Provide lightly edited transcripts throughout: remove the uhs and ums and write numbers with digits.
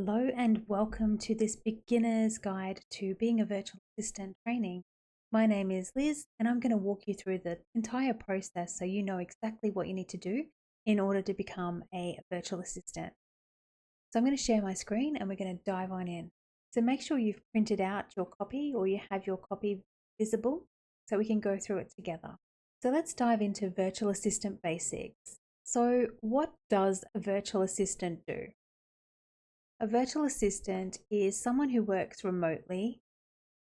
Hello and welcome to this beginner's guide to being a virtual assistant training. My name is Liz and I'm going to walk you through the entire process so you know exactly what you need to do in order to become a virtual assistant. So I'm going to share my screen and we're going to dive on in. So make sure you've printed out your copy or you have your copy visible so we can go through it together. So let's dive into virtual assistant basics. So what does a virtual assistant do? A virtual assistant is someone who works remotely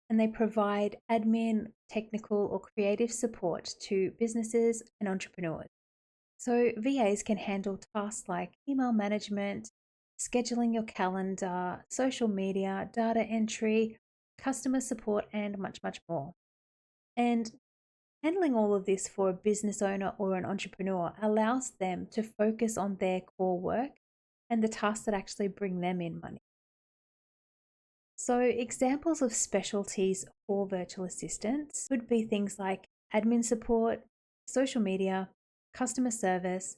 and they provide admin, technical, or creative support to businesses and entrepreneurs. So, VAs can handle tasks like email management, scheduling your calendar, social media, data entry, customer support, and much, much more. And handling all of this for a business owner or an entrepreneur allows them to focus on their core work and the tasks that actually bring them in money. So examples of specialties for virtual assistants would be things like admin support, social media, customer service,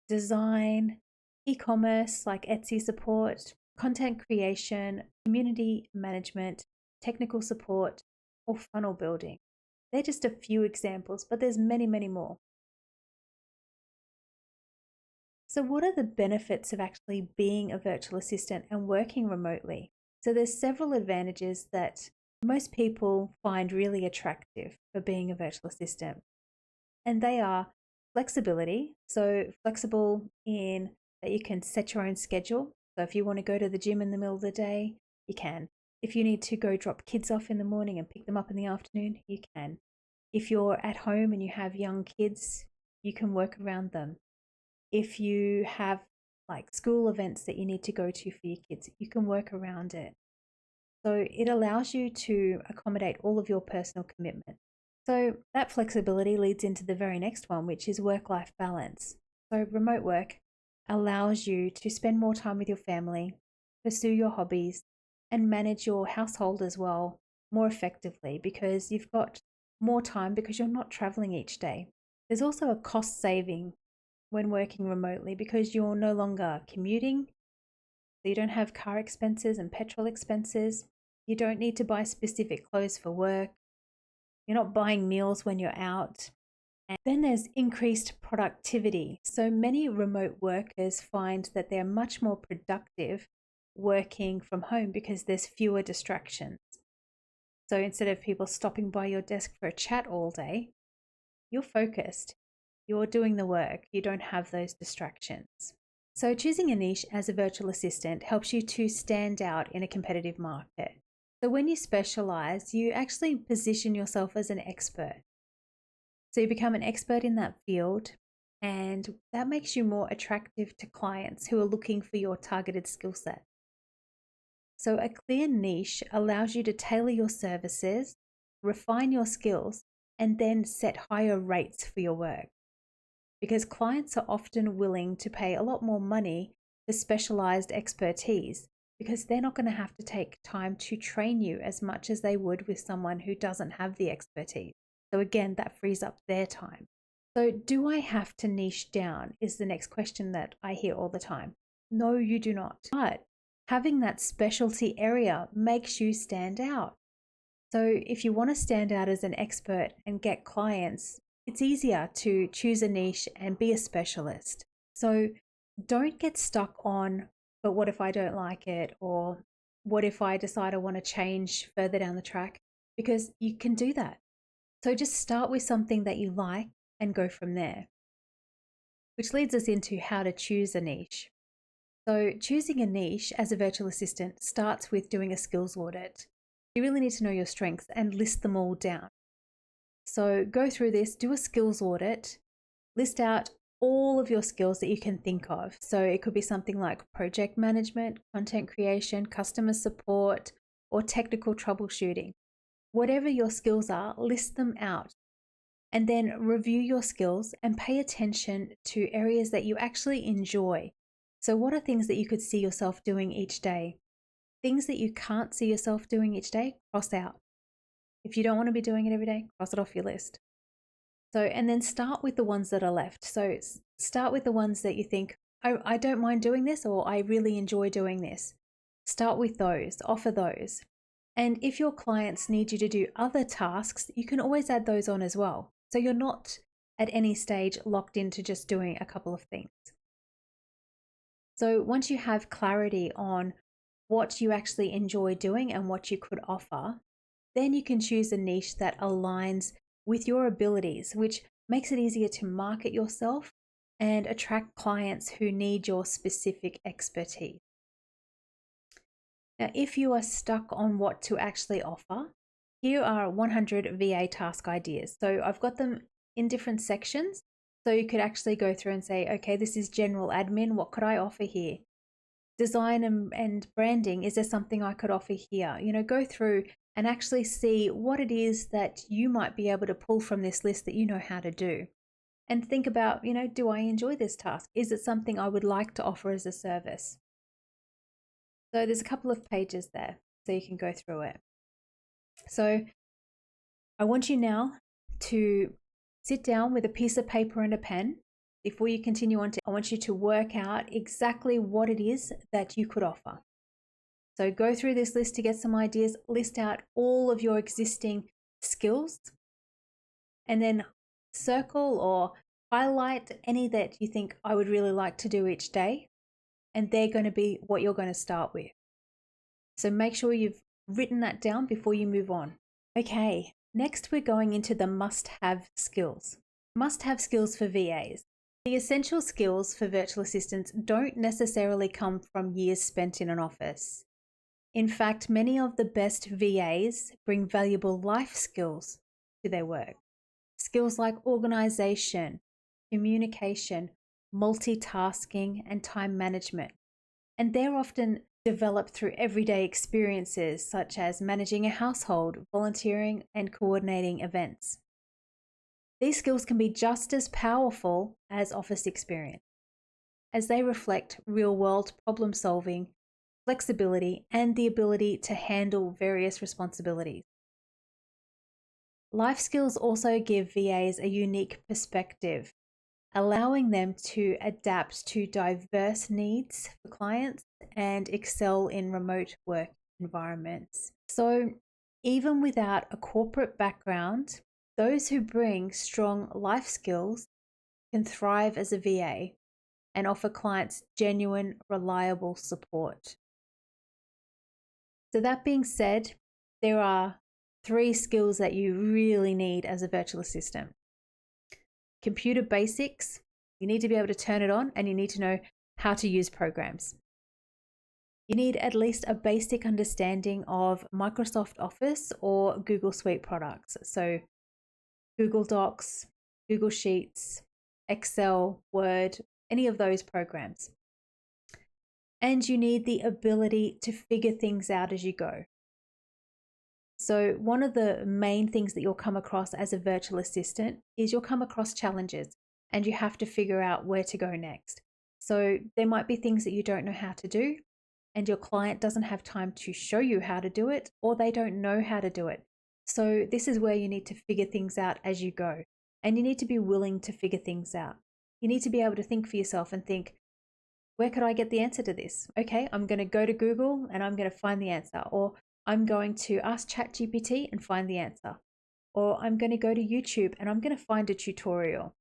design, e-commerce like Etsy support, content creation, community management, technical support, or funnel building. They're just a few examples, but there's many, many more. So what are the benefits of actually being a virtual assistant and working remotely? So there's several advantages that most people find really attractive for being a virtual assistant. And they are flexibility. So flexible in that you can set your own schedule. So if you want to go to the gym in the middle of the day, you can. If you need to go drop kids off in the morning and pick them up in the afternoon, you can. If you're at home and you have young kids, you can work around them. If you have like school events that you need to go to for your kids, you can work around it. So it allows you to accommodate all of your personal commitment. So that flexibility leads into the very next one, which is work-life balance. So remote work allows you to spend more time with your family, pursue your hobbies, and manage your household as well more effectively because you've got more time because you're not traveling each day. There's also a cost saving when working remotely because you're no longer commuting. So you don't have car expenses and petrol expenses. You don't need to buy specific clothes for work. You're not buying meals when you're out. And then there's increased productivity. So many remote workers find that they're much more productive working from home because there's fewer distractions. So instead of people stopping by your desk for a chat all day, you're focused. You're doing the work. You don't have those distractions. So choosing a niche as a virtual assistant helps you to stand out in a competitive market. So when you specialize, you actually position yourself as an expert. So you become an expert in that field, and that makes you more attractive to clients who are looking for your targeted skill set. So a clear niche allows you to tailor your services, refine your skills, and then set higher rates for your work. Because clients are often willing to pay a lot more money for specialized expertise because they're not going to have to take time to train you as much as they would with someone who doesn't have the expertise. So again, that frees up their time. So do I have to niche down is the next question that I hear all the time. No, you do not. But having that specialty area makes you stand out. So if you want to stand out as an expert and get clients, it's easier to choose a niche and be a specialist. So don't get stuck on, but what if I don't like it? Or what if I decide I want to change further down the track? Because you can do that. So just start with something that you like and go from there. Which leads us into how to choose a niche. So choosing a niche as a virtual assistant starts with doing a skills audit. You really need to know your strengths and list them all down. So go through this, do a skills audit, list out all of your skills that you can think of. So it could be something like project management, content creation, customer support, or technical troubleshooting. Whatever your skills are, list them out. And then review your skills and pay attention to areas that you actually enjoy. So what are things that you could see yourself doing each day? Things that you can't see yourself doing each day, cross out. If you don't want to be doing it every day, cross it off your list. So, and then start with the ones that are left. So start with the ones that you think, oh, I don't mind doing this, or I really enjoy doing this. Start with those, offer those. And if your clients need you to do other tasks, you can always add those on as well. So you're not at any stage locked into just doing a couple of things. So once you have clarity on what you actually enjoy doing and what you could offer, then you can choose a niche that aligns with your abilities, which makes it easier to market yourself and attract clients who need your specific expertise. Now, if you are stuck on what to actually offer, here are 100 VA task ideas. So I've got them in different sections. So you could actually go through and say, okay, this is general admin. What could I offer here? Design and branding. Is there something I could offer here? Go through and actually see what it is that you might be able to pull from this list that you know how to do. And think about, do I enjoy this task? Is it something I would like to offer as a service? So there's a couple of pages there, so you can go through it. So I want you now to sit down with a piece of paper and a pen. Before you continue on, I want you to work out exactly what it is that you could offer. So go through this list to get some ideas, list out all of your existing skills, and then circle or highlight any that you think I would really like to do each day. And they're going to be what you're going to start with. So make sure you've written that down before you move on. Okay, next we're going into the must-have skills. Must-have skills for VAs. The essential skills for virtual assistants don't necessarily come from years spent in an office. In fact, many of the best VAs bring valuable life skills to their work. Skills like organization, communication, multitasking, and time management. And they're often developed through everyday experiences such as managing a household, volunteering, and coordinating events. These skills can be just as powerful as office experience, as they reflect real-world problem solving, flexibility, and the ability to handle various responsibilities. Life skills also give VAs a unique perspective, allowing them to adapt to diverse needs for clients and excel in remote work environments. So even without a corporate background, those who bring strong life skills can thrive as a VA and offer clients genuine, reliable support. So that being said, there are 3 skills that you really need as a virtual assistant. Computer basics, you need to be able to turn it on and you need to know how to use programs. You need at least a basic understanding of Microsoft Office or Google Suite products. So Google Docs, Google Sheets, Excel, Word, any of those programs. And you need the ability to figure things out as you go. So one of the main things that you'll come across as a virtual assistant is you'll come across challenges and you have to figure out where to go next. So there might be things that you don't know how to do and your client doesn't have time to show you how to do it, or they don't know how to do it. So this is where you need to figure things out as you go, and you need to be willing to figure things out. You need to be able to think for yourself and think, where could I get the answer to this? Okay, I'm going to go to Google and I'm going to find the answer, or I'm going to ask ChatGPT and find the answer, or I'm going to go to YouTube and I'm going to find a tutorial.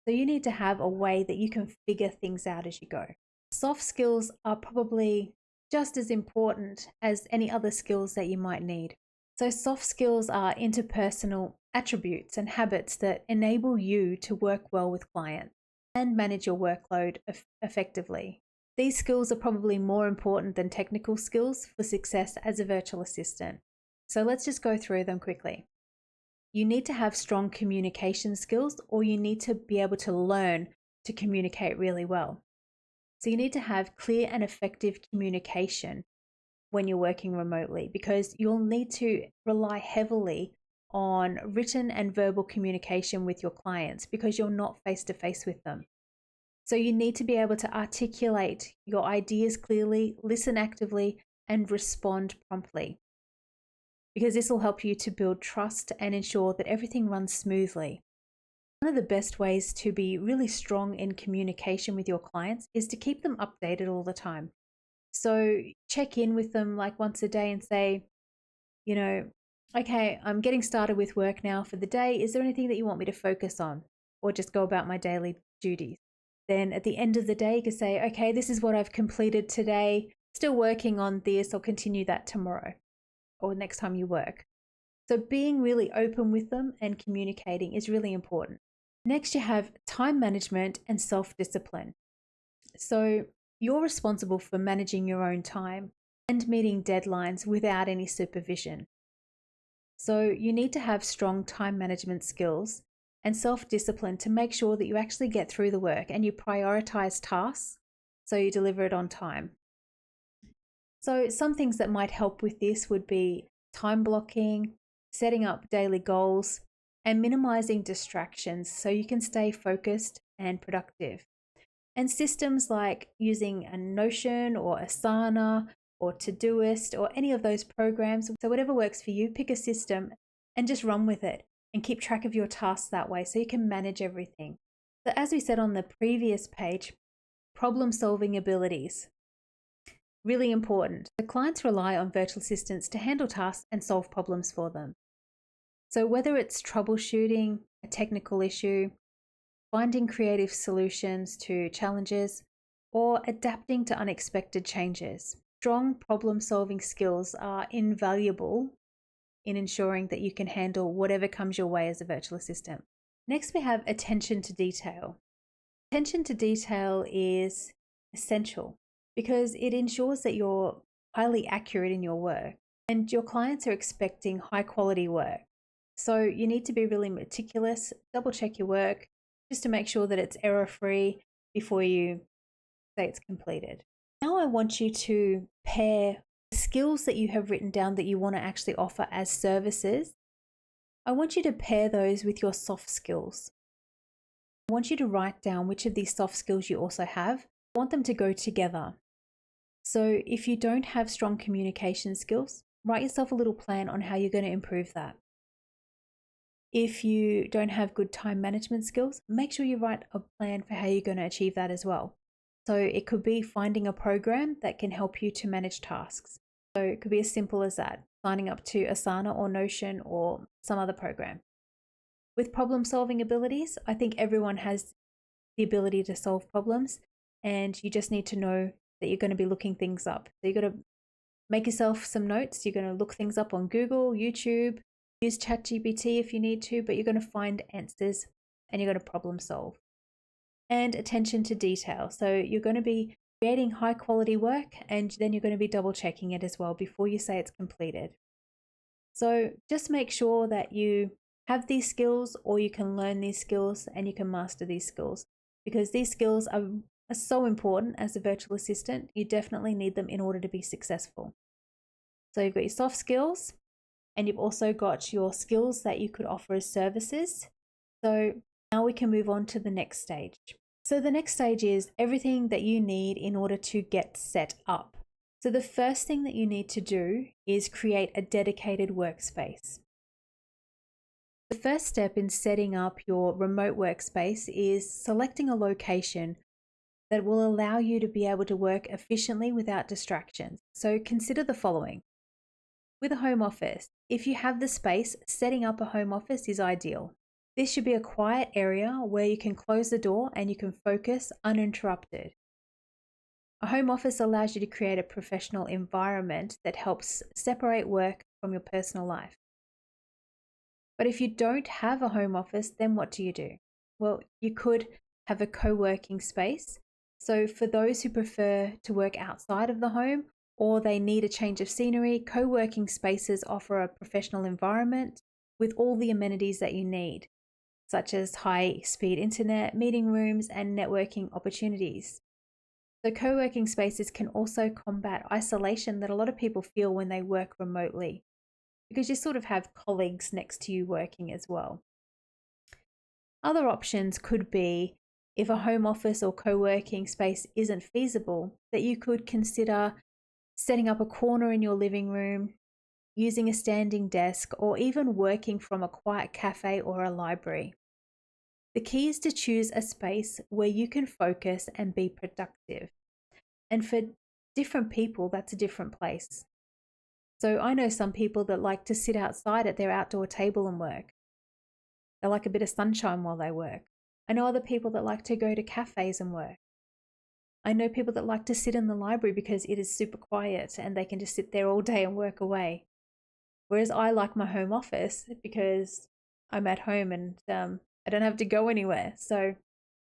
So you need to have a way that you can figure things out as you go. Soft skills are probably just as important as any other skills that you might need. So soft skills are interpersonal attributes and habits that enable you to work well with clients and manage your workload effectively. These skills are probably more important than technical skills for success as a virtual assistant. So let's just go through them quickly. You need to have strong communication skills, or you need to be able to learn to communicate really well. So you need to have clear and effective communication when you're working remotely, because you'll need to rely heavily on written and verbal communication with your clients because you're not face to face with them. So you need to be able to articulate your ideas clearly, listen actively, and respond promptly, because this will help you to build trust and ensure that everything runs smoothly. One of the best ways to be really strong in communication with your clients is to keep them updated all the time. So check in with them like once a day and say, you know, okay, I'm getting started with work now for the day. Is there anything that you want me to focus on or just go about my daily duties? Then at the end of the day, you can say, okay, this is what I've completed today. Still working on this. I'll continue that tomorrow or next time you work. So being really open with them and communicating is really important. Next, you have time management and self-discipline. So you're responsible for managing your own time and meeting deadlines without any supervision. So you need to have strong time management skills and self-discipline to make sure that you actually get through the work and you prioritize tasks so you deliver it on time. So some things that might help with this would be time blocking, setting up daily goals, and minimizing distractions so you can stay focused and productive. And systems like using a Notion or Asana or Todoist or any of those programs. So whatever works for you, pick a system and just run with it and keep track of your tasks that way so you can manage everything. So as we said on the previous page, problem solving abilities. Really important. The clients rely on virtual assistants to handle tasks and solve problems for them. So whether it's troubleshooting a technical issue, finding creative solutions to challenges, or adapting to unexpected changes. Strong problem-solving skills are invaluable in ensuring that you can handle whatever comes your way as a virtual assistant. Next, we have attention to detail. Attention to detail is essential because it ensures that you're highly accurate in your work and your clients are expecting high quality work. So you need to be really meticulous, double check your work, just to make sure that it's error-free before you say it's completed. Now I want you to pair the skills that you have written down that you want to actually offer as services. I want you to pair those with your soft skills. I want you to write down which of these soft skills you also have. I want them to go together. So if you don't have strong communication skills, write yourself a little plan on how you're going to improve that. If you don't have good time management skills, make sure you write a plan for how you're going to achieve that as well. So it could be finding a program that can help you to manage tasks. So it could be as simple as that, signing up to Asana or Notion or some other program. With problem solving abilities, I think everyone has the ability to solve problems and you just need to know that you're going to be looking things up. So you've got to make yourself some notes. You're going to look things up on Google, YouTube, use ChatGPT if you need to, but you're going to find answers and you're going to problem solve. And attention to detail. So you're going to be creating high quality work and then you're going to be double checking it as well before you say it's completed. So just make sure that you have these skills or you can learn these skills and you can master these skills because these skills are so important as a virtual assistant. You definitely need them in order to be successful. So you've got your soft skills, and you've also got your skills that you could offer as services. So now we can move on to the next stage. So the next stage is everything that you need in order to get set up. So the first thing that you need to do is create a dedicated workspace. The first step in setting up your remote workspace is selecting a location that will allow you to be able to work efficiently without distractions. So consider the following. With a home office, if you have the space, setting up a home office is ideal. This should be a quiet area where you can close the door and you can focus uninterrupted. A home office allows you to create a professional environment that helps separate work from your personal life. But if you don't have a home office, then what do? Well, you could have a co-working space. So for those who prefer to work outside of the home or they need a change of scenery, co-working spaces offer a professional environment with all the amenities that you need, such as high-speed internet, meeting rooms, and networking opportunities. So co-working spaces can also combat isolation that a lot of people feel when they work remotely, because you sort of have colleagues next to you working as well. Other options could be, if a home office or co-working space isn't feasible, that you could consider setting up a corner in your living room, using a standing desk, or even working from a quiet cafe or a library. The key is to choose a space where you can focus and be productive. And for different people, that's a different place. So I know some people that like to sit outside at their outdoor table and work. They like a bit of sunshine while they work. I know other people that like to go to cafes and work. I know people that like to sit in the library because it is super quiet and they can just sit there all day and work away. Whereas I like my home office because I'm at home and I don't have to go anywhere. So,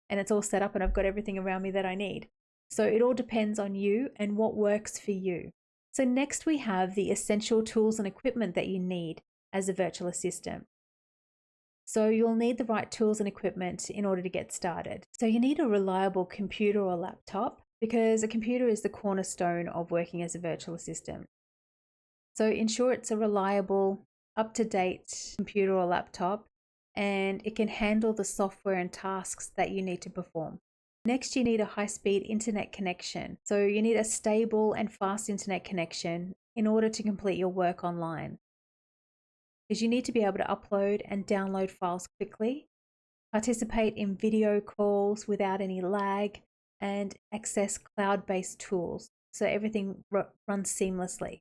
and it's all set up and I've got everything around me that I need. So it all depends on you and what works for you. So next we have the essential tools and equipment that you need as a virtual assistant. So you'll need the right tools and equipment in order to get started. So you need a reliable computer or laptop because a computer is the cornerstone of working as a virtual assistant. So ensure it's a reliable, up-to-date computer or laptop, and it can handle the software and tasks that you need to perform. Next, you need a high-speed internet connection. So you need a stable and fast internet connection in order to complete your work online. Because you need to be able to upload and download files quickly, participate in video calls without any lag, and access cloud-based tools so everything runs seamlessly.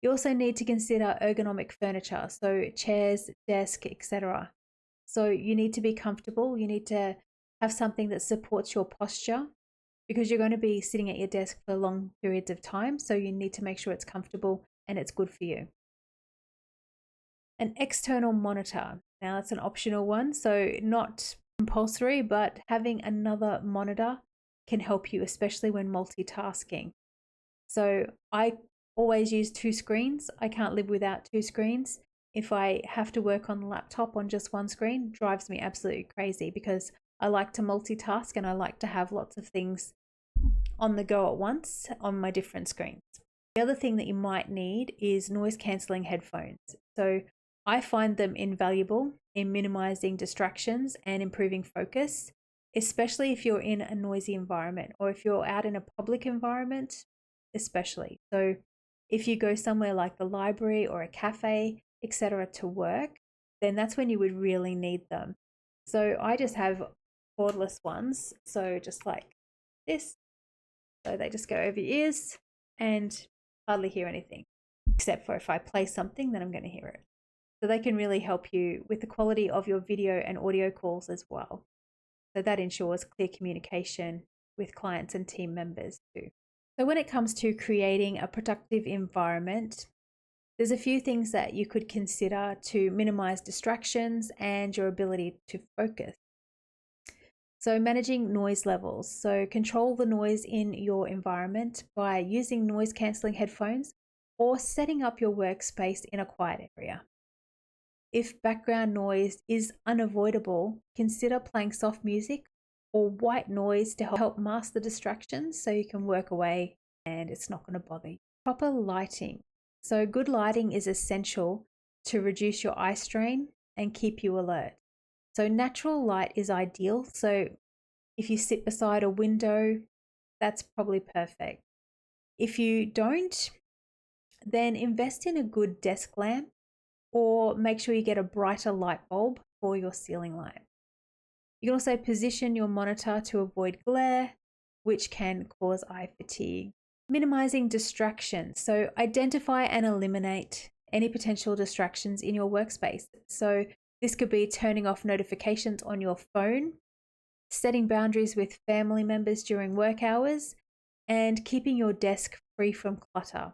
You also need to consider ergonomic furniture, so chairs, desk, etc. So you need to be comfortable. You need to have something that supports your posture because you're going to be sitting at your desk for long periods of time. So you need to make sure it's comfortable and it's good for you. An external monitor. Now that's an optional one, so not compulsory, but having another monitor can help you, especially when multitasking. So I always use 2 screens. I can't live without 2 screens. If I have to work on the laptop on just one screen, it drives me absolutely crazy because I like to multitask and I like to have lots of things on the go at once on my different screens. The other thing that you might need is noise cancelling headphones. So I find them invaluable in minimizing distractions and improving focus, especially if you're in a noisy environment or if you're out in a public environment, especially. So if you go somewhere like the library or a cafe, etc. to work, then that's when you would really need them. So I just have cordless ones, so just like this. So they just go over your ears and hardly hear anything, except for if I play something, then I'm going to hear it. So they can really help you with the quality of your video and audio calls as well. So that ensures clear communication with clients and team members too. So when it comes to creating a productive environment, there's a few things that you could consider to minimize distractions and your ability to focus. So managing noise levels. So control the noise in your environment by using noise cancelling headphones or setting up your workspace in a quiet area. If background noise is unavoidable, consider playing soft music or white noise to help mask the distractions so you can work away and it's not going to bother you. Proper lighting. So good lighting is essential to reduce your eye strain and keep you alert. So natural light is ideal. So if you sit beside a window, that's probably perfect. If you don't, then invest in a good desk lamp or make sure you get a brighter light bulb for your ceiling light. You can also position your monitor to avoid glare, which can cause eye fatigue. Minimizing distractions. So identify and eliminate any potential distractions in your workspace. So this could be turning off notifications on your phone, setting boundaries with family members during work hours, and keeping your desk free from clutter.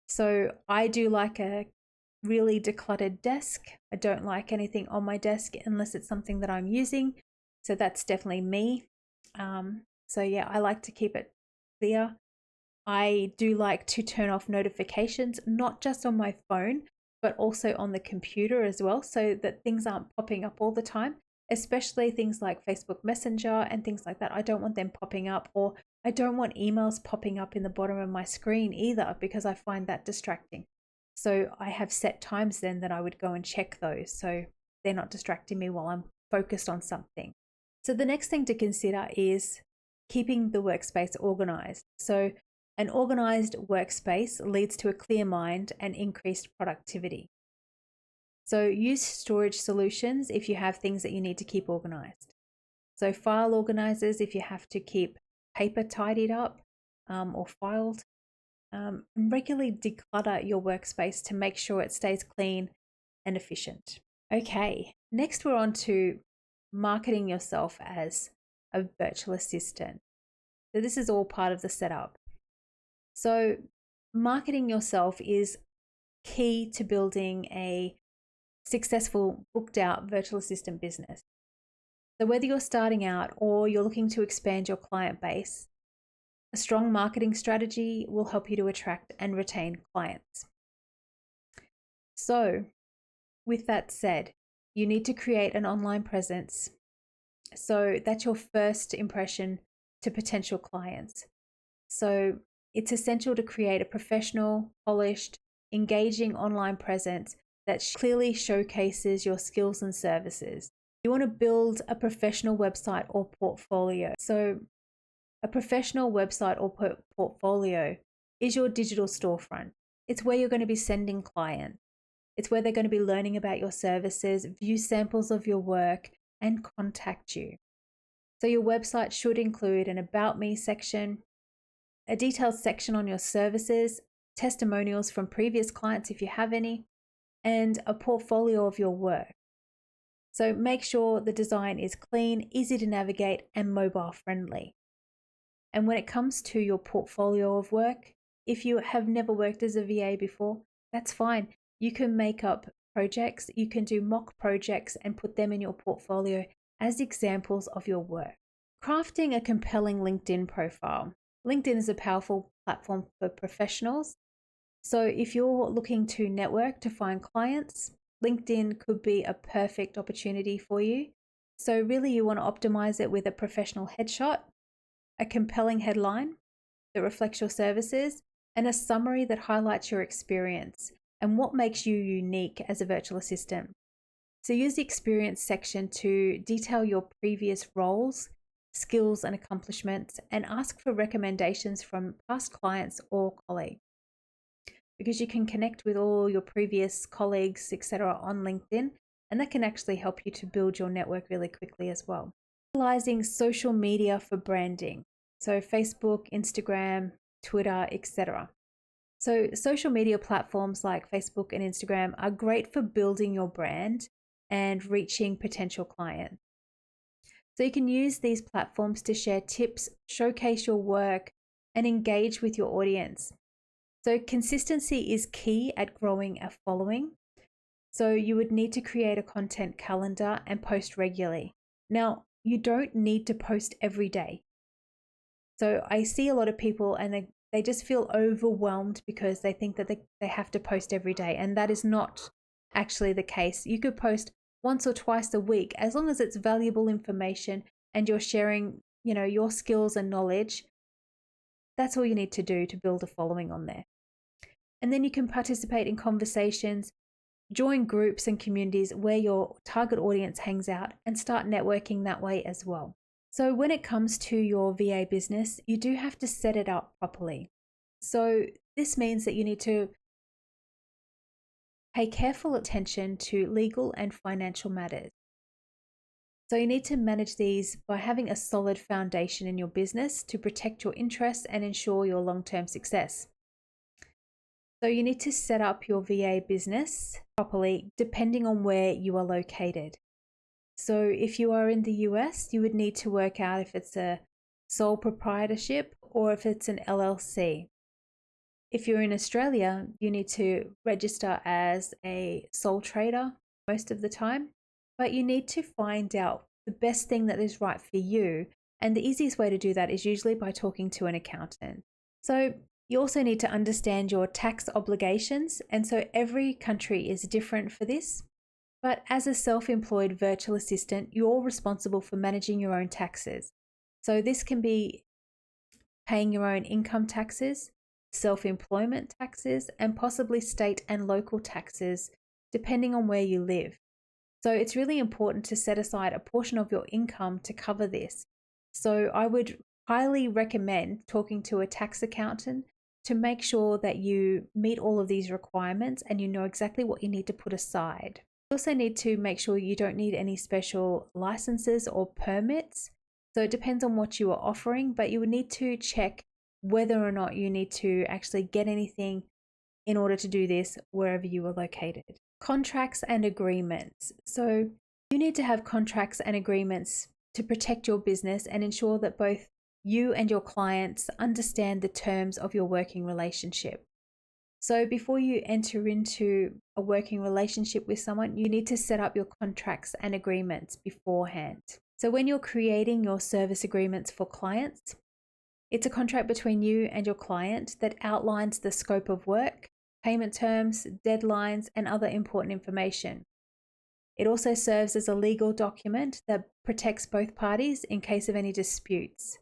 So I do like a really decluttered desk. I don't like anything on my desk unless it's something that I'm using. So that's definitely me. So yeah, I like to keep it clear. I do like to turn off notifications, not just on my phone, but also on the computer as well, so that things aren't popping up all the time, especially things like Facebook Messenger and things like that. I don't want them popping up, or I don't want emails popping up in the bottom of my screen either, because I find that distracting. So I have set times then that I would go and check those so they're not distracting me while I'm focused on something. So the next thing to consider is keeping the workspace organized. So an organized workspace leads to a clear mind and increased productivity. So use storage solutions if you have things that you need to keep organized. So file organizers if you have to keep paper tidied up, or filed. Regularly declutter your workspace to make sure it stays clean and efficient. Okay, next we're on to marketing yourself as a virtual assistant. So this is all part of the setup. So marketing yourself is key to building a successful booked out virtual assistant business. So whether you're starting out or you're looking to expand your client base, a strong marketing strategy will help you to attract and retain clients. So with that said, you need to create an online presence. So that's your first impression to potential clients. So it's essential to create a professional, polished, engaging online presence that clearly showcases your skills and services. You want to build a professional website or portfolio. So a professional website or portfolio is your digital storefront. It's where you're going to be sending clients. It's where they're going to be learning about your services, view samples of your work, and contact you. So your website should include an About Me section, a detailed section on your services, testimonials from previous clients if you have any, and a portfolio of your work. So make sure the design is clean, easy to navigate, and mobile friendly. And when it comes to your portfolio of work, if you have never worked as a VA before, that's fine. You can make up projects, you can do mock projects and put them in your portfolio as examples of your work. Crafting a compelling LinkedIn profile. LinkedIn is a powerful platform for professionals. So if you're looking to network to find clients, LinkedIn could be a perfect opportunity for you. So really you want to optimize it with a professional headshot, a compelling headline that reflects your services, and a summary that highlights your experience and what makes you unique as a virtual assistant. So use the experience section to detail your previous roles, skills, and accomplishments, and ask for recommendations from past clients or colleagues. Because you can connect with all your previous colleagues, etc., on LinkedIn, and that can actually help you to build your network really quickly as well. Utilizing social media for branding. So Facebook, Instagram, Twitter, etc. So social media platforms like Facebook and Instagram are great for building your brand and reaching potential clients. So you can use these platforms to share tips, showcase your work, and engage with your audience. So consistency is key at growing a following. So you would need to create a content calendar and post regularly. Now, you don't need to post every day. So I see a lot of people and they just feel overwhelmed because they think that they have to post every day. And that is not actually the case. You could post once or twice a week, as long as it's valuable information and you're sharing, your skills and knowledge. That's all you need to do to build a following on there. And then you can participate in conversations, join groups and communities where your target audience hangs out, and start networking that way as well. So when it comes to your VA business, you do have to set it up properly. So this means that you need to pay careful attention to legal and financial matters. So you need to manage these by having a solid foundation in your business to protect your interests and ensure your long-term success. So you need to set up your VA business properly depending on where you are located. So if you are in the US, you would need to work out if it's a sole proprietorship or if it's an LLC. If you're in Australia, you need to register as a sole trader most of the time, but you need to find out the best thing that is right for you. And the easiest way to do that is usually by talking to an accountant. So you also need to understand your tax obligations. And so every country is different for this. But as a self-employed virtual assistant, you're responsible for managing your own taxes. So this can be paying your own income taxes, self-employment taxes, and possibly state and local taxes, depending on where you live. So it's really important to set aside a portion of your income to cover this. So I would highly recommend talking to a tax accountant to make sure that you meet all of these requirements and you know exactly what you need to put aside. You also need to make sure you don't need any special licenses or permits. So it depends on what you are offering, but you would need to check whether or not you need to actually get anything in order to do this wherever you are located. Contracts and agreements. So you need to have contracts and agreements to protect your business and ensure that both you and your clients understand the terms of your working relationship. So before you enter into a working relationship with someone, you need to set up your contracts and agreements beforehand. So when you're creating your service agreements for clients, it's a contract between you and your client that outlines the scope of work, payment terms, deadlines, and other important information. It also serves as a legal document that protects both parties in case of any disputes.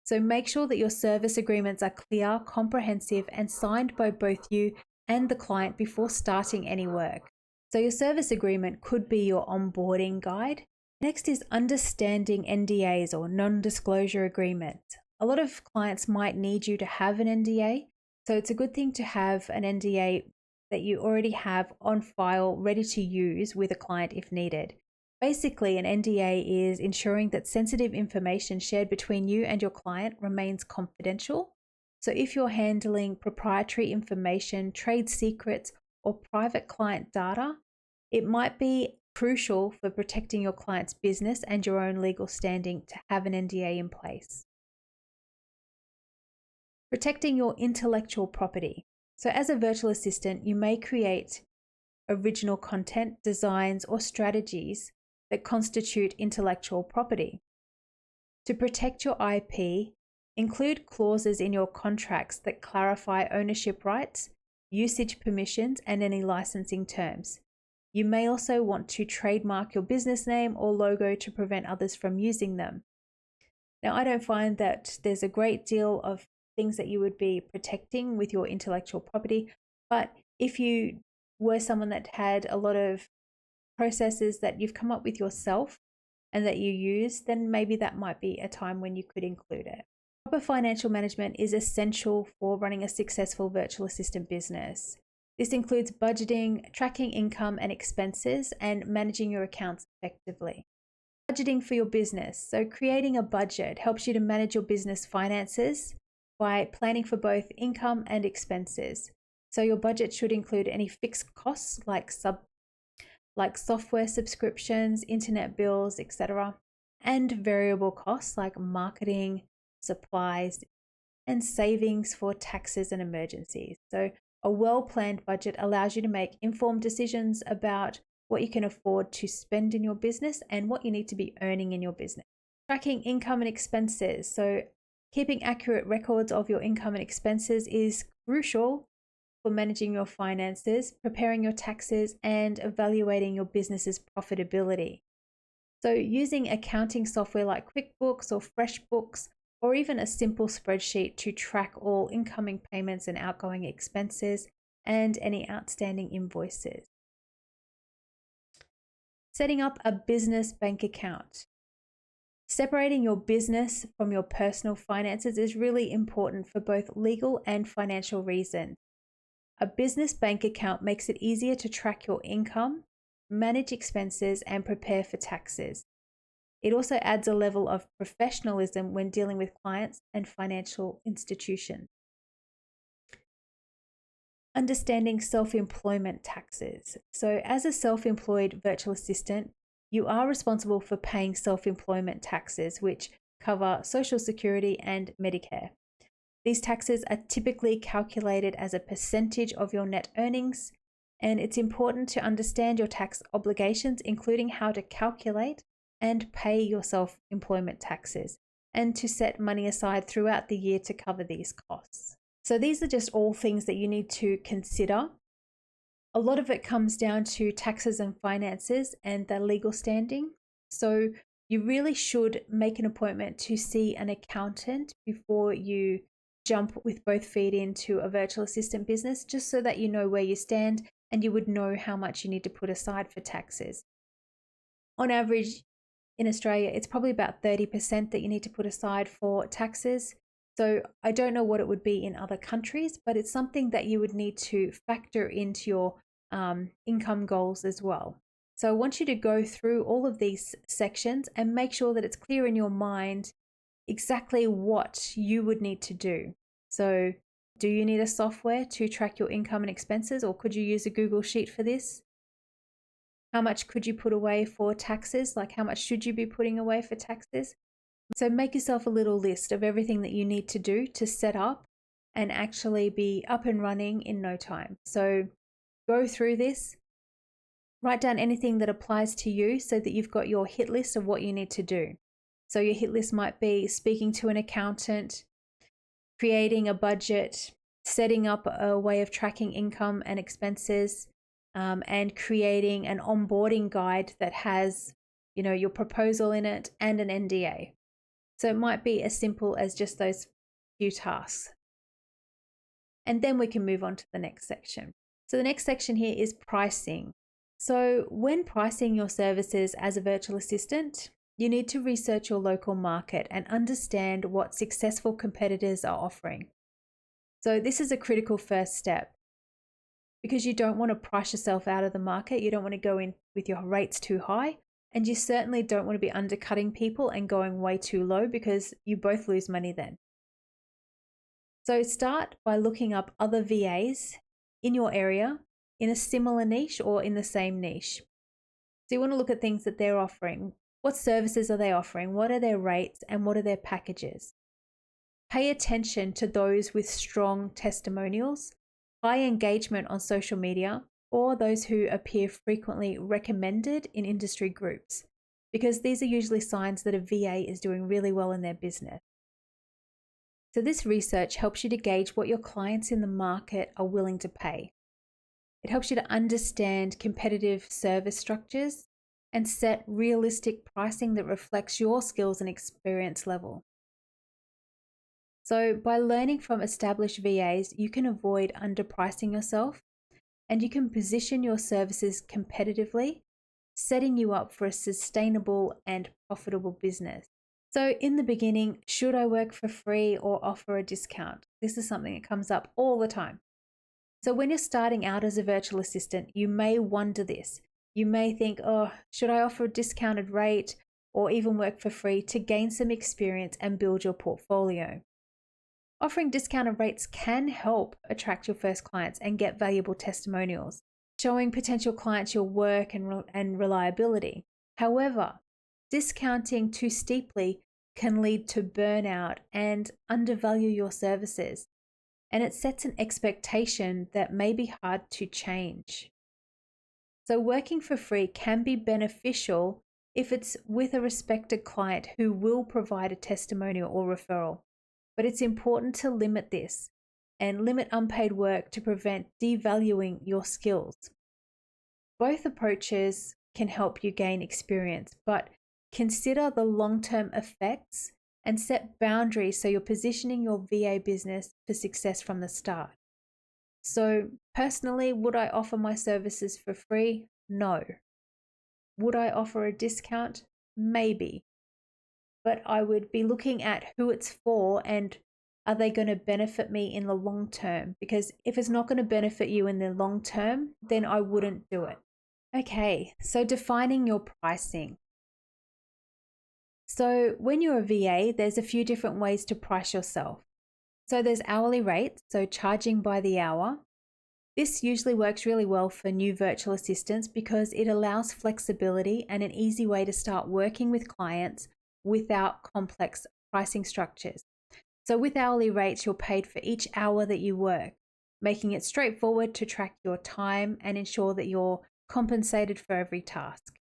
So make sure that your service agreements are clear, comprehensive, and signed by both you and the client before starting any work. So your service agreement could be your onboarding guide. Next is understanding NDAs or non-disclosure agreements. A lot of clients might need you to have an NDA, so it's a good thing to have an NDA that you already have on file ready to use with a client if needed. Basically, an NDA is ensuring that sensitive information shared between you and your client remains confidential. So if you're handling proprietary information, trade secrets, or private client data, it might be crucial for protecting your client's business and your own legal standing to have an NDA in place. Protecting your intellectual property. So as a virtual assistant, you may create original content, designs, or strategies that constitute intellectual property. To protect your IP, include clauses in your contracts that clarify ownership rights, usage permissions, and any licensing terms. You may also want to trademark your business name or logo to prevent others from using them. Now, I don't find that there's a great deal of things that you would be protecting with your intellectual property, but if you were someone that had a lot of processes that you've come up with yourself and that you use, then maybe that might be a time when you could include it. Proper financial management is essential for running a successful virtual assistant business. This includes budgeting, tracking income and expenses, and managing your accounts effectively. Budgeting for your business. So creating a budget helps you to manage your business finances by planning for both income and expenses. So your budget should include any fixed costs like software subscriptions, internet bills, etc., and variable costs like marketing, supplies, and savings for taxes and emergencies. So a well-planned budget allows you to make informed decisions about what you can afford to spend in your business and what you need to be earning in your business. Tracking income and expenses. So keeping accurate records of your income and expenses is crucial for managing your finances, preparing your taxes, and evaluating your business's profitability. So using accounting software like QuickBooks or FreshBooks, or even a simple spreadsheet to track all incoming payments and outgoing expenses and any outstanding invoices. Setting up a business bank account. Separating your business from your personal finances is really important for both legal and financial reasons. A business bank account makes it easier to track your income, manage expenses, and prepare for taxes. It also adds a level of professionalism when dealing with clients and financial institutions. Understanding self-employment taxes. So as a self-employed virtual assistant, you are responsible for paying self-employment taxes, which cover Social Security and Medicare. These taxes are typically calculated as a percentage of your net earnings, and it's important to understand your tax obligations, including how to calculate and pay your self-employment taxes, and to set money aside throughout the year to cover these costs. So these are just all things that you need to consider. A lot of it comes down to taxes and finances and the legal standing. So you really should make an appointment to see an accountant before you jump with both feet into a virtual assistant business, just so that you know where you stand and you would know how much you need to put aside for taxes. On average, in Australia, it's probably about 30% that you need to put aside for taxes. So I don't know what it would be in other countries, but it's something that you would need to factor into your income goals as well. So I want you to go through all of these sections and make sure that it's clear in your mind exactly what you would need to do. So do you need a software to track your income and expenses, or could you use a Google Sheet for this? How much could you put away for taxes? Like, how much should you be putting away for taxes? So make yourself a little list of everything that you need to do to set up and actually be up and running in no time. So go through this, write down anything that applies to you so that you've got your hit list of what you need to do. So your hit list might be speaking to an accountant, creating a budget, setting up a way of tracking income and expenses, and creating an onboarding guide that has, your proposal in it and an NDA. So it might be as simple as just those few tasks. And then we can move on to the next section. So the next section here is pricing. So when pricing your services as a virtual assistant, you need to research your local market and understand what successful competitors are offering. So this is a critical first step because you don't want to price yourself out of the market. You don't want to go in with your rates too high, and you certainly don't want to be undercutting people and going way too low because you both lose money then. So start by looking up other VAs in your area in a similar niche or in the same niche. So you want to look at things that they're offering. What services are they offering? What are their rates and what are their packages? Pay attention to those with strong testimonials, high engagement on social media, or those who appear frequently recommended in industry groups, because these are usually signs that a VA is doing really well in their business. So this research helps you to gauge what your clients in the market are willing to pay. It helps you to understand competitive service structures and set realistic pricing that reflects your skills and experience level. So by learning from established VAs, you can avoid underpricing yourself and you can position your services competitively, setting you up for a sustainable and profitable business. So in the beginning, should I work for free or offer a discount? This is something that comes up all the time. So when you're starting out as a virtual assistant, you may wonder this. You may think, should I offer a discounted rate or even work for free to gain some experience and build your portfolio? Offering discounted rates can help attract your first clients and get valuable testimonials, showing potential clients your work and reliability. However, discounting too steeply can lead to burnout and undervalue your services, and it sets an expectation that may be hard to change. So working for free can be beneficial if it's with a respected client who will provide a testimonial or referral, but it's important to limit this and limit unpaid work to prevent devaluing your skills. Both approaches can help you gain experience, but consider the long-term effects and set boundaries so you're positioning your VA business for success from the start. So personally, would I offer my services for free? No. Would I offer a discount? Maybe. But I would be looking at who it's for and are they going to benefit me in the long term? Because if it's not going to benefit you in the long term, then I wouldn't do it. Okay, so defining your pricing. So when you're a VA, there's a few different ways to price yourself. So there's hourly rates, so charging by the hour. This usually works really well for new virtual assistants because it allows flexibility and an easy way to start working with clients without complex pricing structures. So with hourly rates, you're paid for each hour that you work, making it straightforward to track your time and ensure that you're compensated for every task.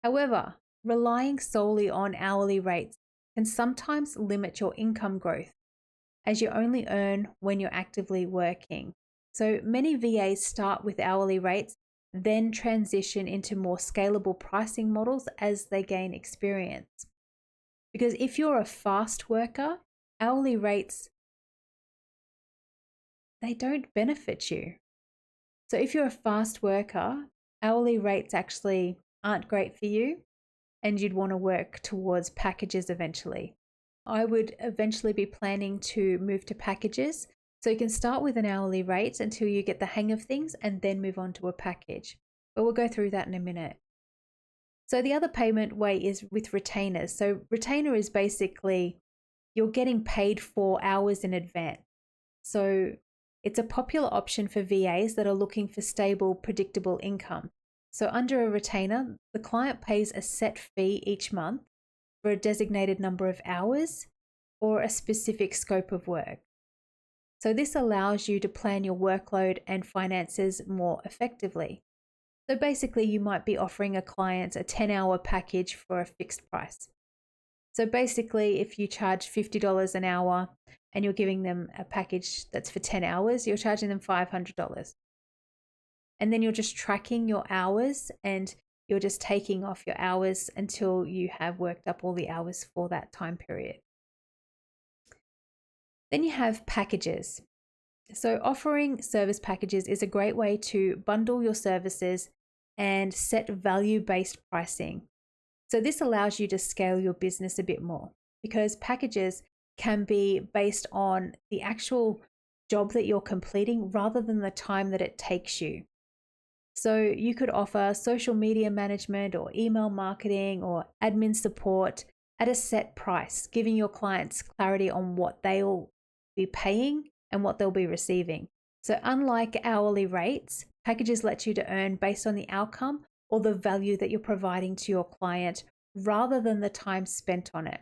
However, relying solely on hourly rates can sometimes limit your income growth as you only earn when you're actively working. So many VAs start with hourly rates, then transition into more scalable pricing models as they gain experience. Because if you're a fast worker, hourly rates, they don't benefit you. So if you're a fast worker, hourly rates actually aren't great for you and you'd want to work towards packages eventually. I would eventually be planning to move to packages. So you can start with an hourly rate until you get the hang of things and then move on to a package. But we'll go through that in a minute. So the other payment way is with retainers. So retainer is basically you're getting paid for hours in advance. So it's a popular option for VAs that are looking for stable, predictable income. So under a retainer, the client pays a set fee each month for a designated number of hours or a specific scope of work. So this allows you to plan your workload and finances more effectively. So basically, you might be offering a client a 10-hour package for a fixed price. So basically, if you charge $50 an hour and you're giving them a package that's for 10 hours, you're charging them $500. And then you're just tracking your hours and you're just taking off your hours until you have worked up all the hours for that time period. Then you have packages. So offering service packages is a great way to bundle your services and set value-based pricing. So this allows you to scale your business a bit more because packages can be based on the actual job that you're completing rather than the time that it takes you. So you could offer social media management or email marketing or admin support at a set price, giving your clients clarity on what they'll be paying and what they'll be receiving. So unlike hourly rates, packages let you to earn based on the outcome or the value that you're providing to your client rather than the time spent on it.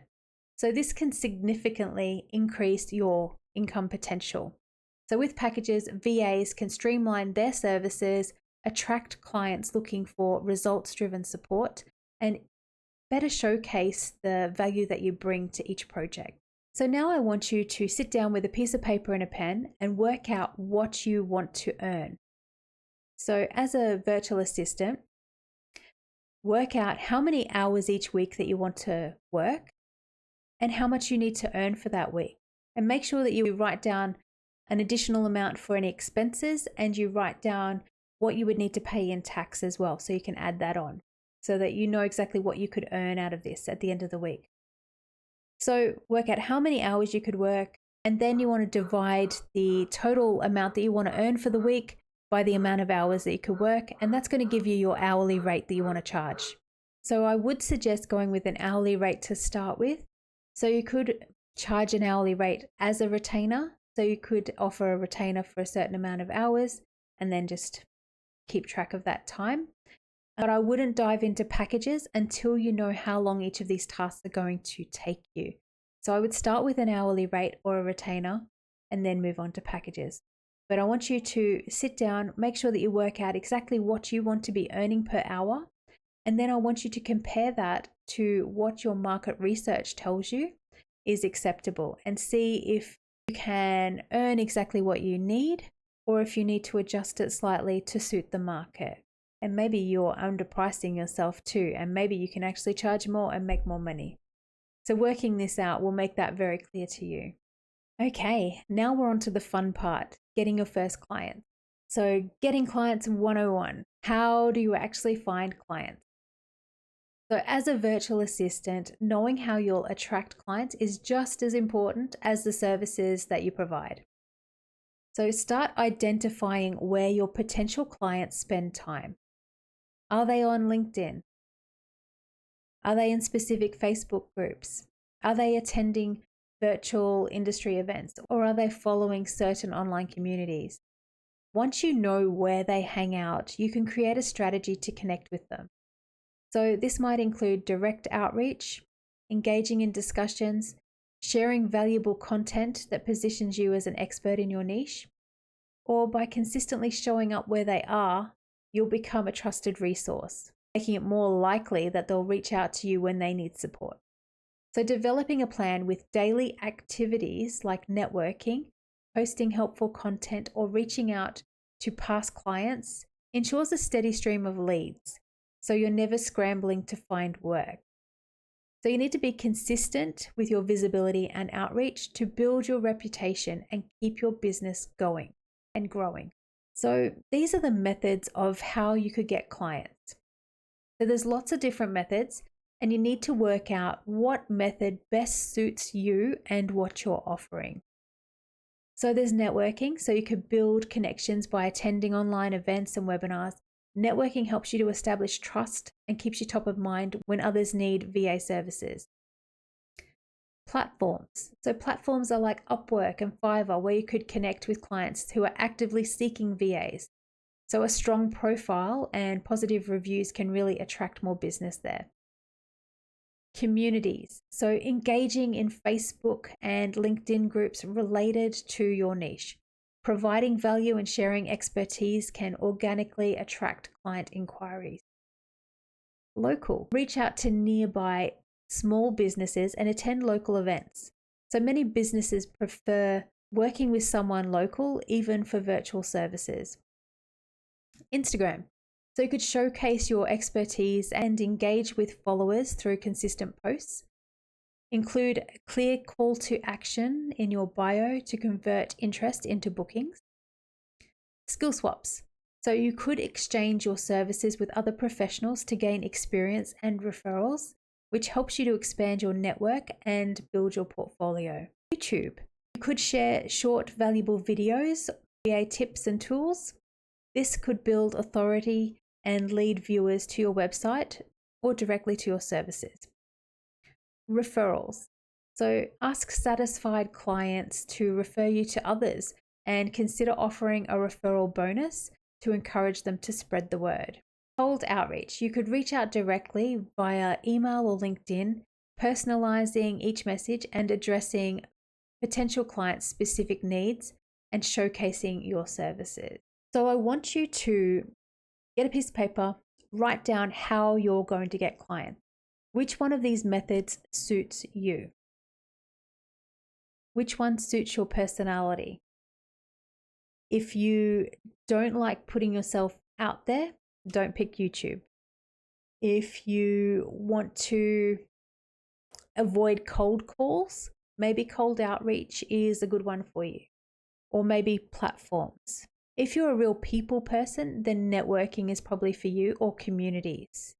So this can significantly increase your income potential. So with packages, VAs can streamline their services, attract clients looking for results-driven support, and better showcase the value that you bring to each project. So now I want you to sit down with a piece of paper and a pen and work out what you want to earn. So as a virtual assistant, work out how many hours each week that you want to work and how much you need to earn for that week. And make sure that you write down an additional amount for any expenses and you write down what you would need to pay in tax as well, so you can add that on so that you know exactly what you could earn out of this at the end of the week. So work out how many hours you could work, and then you want to divide the total amount that you want to earn for the week by the amount of hours that you could work, and that's going to give you your hourly rate that you want to charge. So I would suggest going with an hourly rate to start with. So you could charge an hourly rate as a retainer. So you could offer a retainer for a certain amount of hours and then just keep track of that time. But I wouldn't dive into packages until you know how long each of these tasks are going to take you. So I would start with an hourly rate or a retainer and then move on to packages. But I want you to sit down, make sure that you work out exactly what you want to be earning per hour. And then I want you to compare that to what your market research tells you is acceptable and see if you can earn exactly what you need or if you need to adjust it slightly to suit the market. And maybe you're underpricing yourself too, and maybe you can actually charge more and make more money. So working this out will make that very clear to you. Okay, now we're on to the fun part, getting your first client. So getting clients 101. How do you actually find clients? So as a virtual assistant, knowing how you'll attract clients is just as important as the services that you provide. So start identifying where your potential clients spend time. Are they on LinkedIn? Are they in specific Facebook groups? Are they attending virtual industry events, or are they following certain online communities? Once you know where they hang out, you can create a strategy to connect with them. So this might include direct outreach, engaging in discussions, sharing valuable content that positions you as an expert in your niche, or by consistently showing up where they are, you'll become a trusted resource, making it more likely that they'll reach out to you when they need support. So developing a plan with daily activities like networking, posting helpful content, or reaching out to past clients ensures a steady stream of leads, so you're never scrambling to find work. So you need to be consistent with your visibility and outreach to build your reputation and keep your business going and growing. So these are the methods of how you could get clients. So there's lots of different methods, and you need to work out what method best suits you and what you're offering. So there's networking, so you could build connections by attending online events and webinars. Networking helps you to establish trust and keeps you top of mind when others need VA services. Platforms. So platforms are like Upwork and Fiverr, where you could connect with clients who are actively seeking VAs. So a strong profile and positive reviews can really attract more business there. Communities. So engaging in Facebook and LinkedIn groups related to your niche. Providing value and sharing expertise can organically attract client inquiries. Local. Reach out to nearby small businesses and attend local events. So many businesses prefer working with someone local, even for virtual services. Instagram. So you could showcase your expertise and engage with followers through consistent posts. Include a clear call to action in your bio to convert interest into bookings. Skill swaps. So you could exchange your services with other professionals to gain experience and referrals, which helps you to expand your network and build your portfolio. YouTube. You could share short, valuable videos, VA tips and tools. This could build authority and lead viewers to your website or directly to your services. Referrals. So ask satisfied clients to refer you to others and consider offering a referral bonus to encourage them to spread the word. Cold outreach. You could reach out directly via email or LinkedIn, personalizing each message and addressing potential clients' specific needs and showcasing your services. So I want you to get a piece of paper, write down how you're going to get clients. Which one of these methods suits you? Which one suits your personality? If you don't like putting yourself out there, don't pick YouTube. If you want to avoid cold calls, maybe cold outreach is a good one for you, or maybe platforms. If you're a real people person, then networking is probably for you, or communities.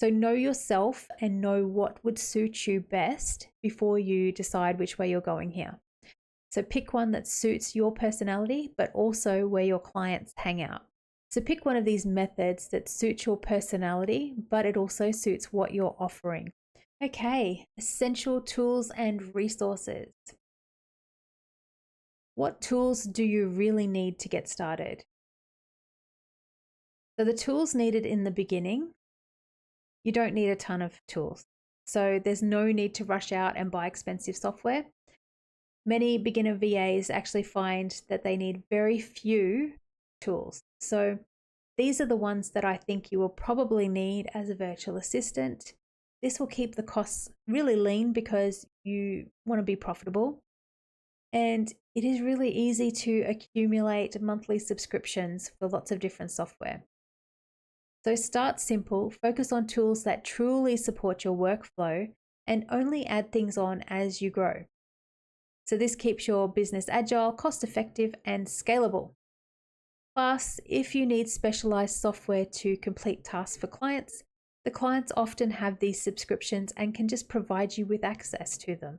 So know yourself and know what would suit you best before you decide which way you're going here. So pick one that suits your personality, but also where your clients hang out. So pick one of these methods that suits your personality, but it also suits what you're offering. Okay, essential tools and resources. What tools do you really need to get started? So the tools needed in the beginning, you don't need a ton of tools. So there's no need to rush out and buy expensive software. Many beginner VAs actually find that they need very few tools. So these are the ones that I think you will probably need as a virtual assistant. This will keep the costs really lean because you want to be profitable. And it is really easy to accumulate monthly subscriptions for lots of different software. So start simple, focus on tools that truly support your workflow, and only add things on as you grow. So this keeps your business agile, cost-effective, and scalable. Plus, if you need specialized software to complete tasks for clients, the clients often have these subscriptions and can just provide you with access to them.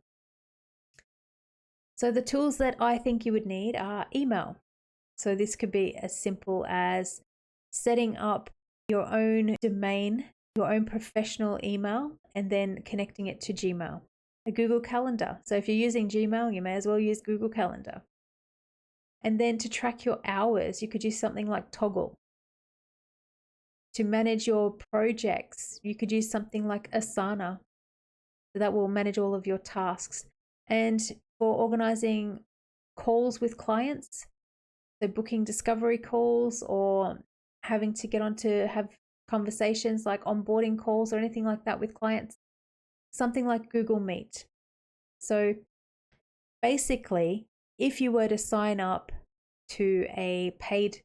So the tools that I think you would need are email. So this could be as simple as setting up your own domain, your own professional email, and then connecting it to Gmail. A Google Calendar. So if you're using Gmail, you may as well use Google Calendar. And then to track your hours, you could use something like Toggle. To manage your projects, you could use something like Asana. So that will manage all of your tasks. And for organizing calls with clients, so booking discovery calls or having to get on to have conversations like onboarding calls or anything like that with clients, something like Google Meet. So basically, if you were to sign up to a paid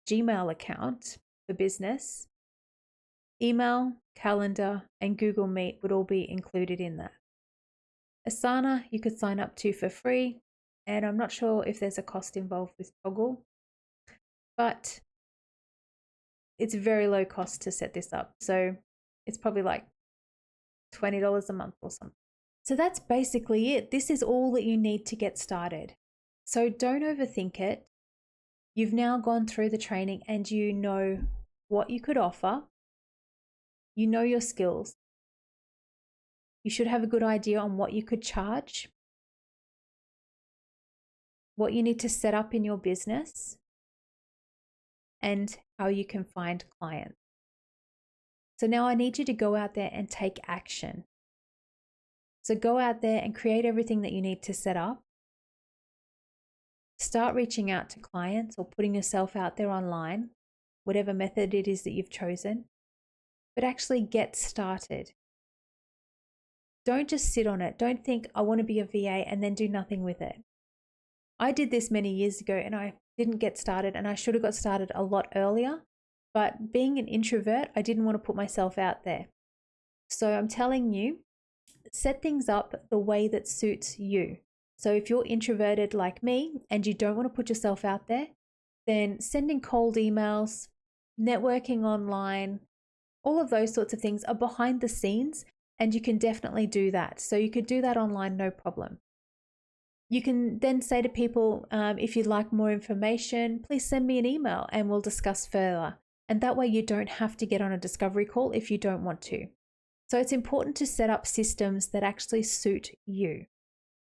Gmail account for business, email, calendar, and Google Meet would all be included in that. Asana, you could sign up to for free, and I'm not sure if there's a cost involved with Toggle, but it's very low cost to set this up. So it's probably like $20 a month or something. So that's basically it. This is all that you need to get started. So don't overthink it. You've now gone through the training and you know what you could offer. You know your skills. You should have a good idea on what you could charge, what you need to set up in your business, and how you can find clients. So now I need you to go out there and take action. So go out there and create everything that you need to set up. Start reaching out to clients or putting yourself out there online, whatever method it is that you've chosen, but actually get started. Don't just sit on it. Don't think, I want to be a VA and then do nothing with it. I did this many years ago and I didn't get started, and I should have got started a lot earlier. But being an introvert, I didn't want to put myself out there. So I'm telling you, set things up the way that suits you. So if you're introverted like me and you don't want to put yourself out there, then sending cold emails, networking online, all of those sorts of things are behind the scenes, and you can definitely do that. So you could do that online, no problem. You can then say to people, if you'd like more information, please send me an email and we'll discuss further. And that way you don't have to get on a discovery call if you don't want to. So it's important to set up systems that actually suit you.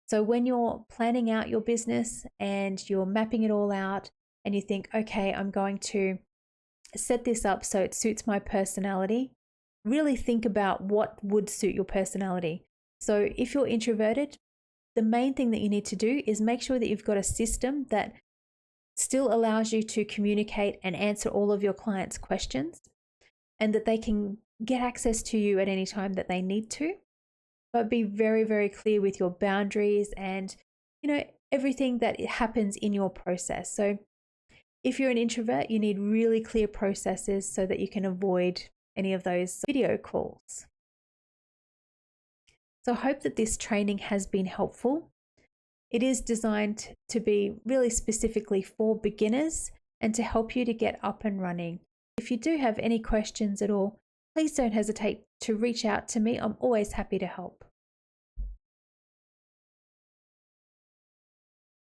So when you're planning out your business and you're mapping it all out and you think, okay, I'm going to set this up so it suits my personality, really think about what would suit your personality. So if you're introverted, the main thing that you need to do is make sure that you've got a system that still allows you to communicate and answer all of your clients' questions, and that they can get access to you at any time that they need to. But be very, very clear with your boundaries and, everything that happens in your process. So if you're an introvert, you need really clear processes so that you can avoid any of those video calls. So I hope that this training has been helpful. It is designed to be really specifically for beginners and to help you to get up and running. If you do have any questions at all, please don't hesitate to reach out to me. I'm always happy to help.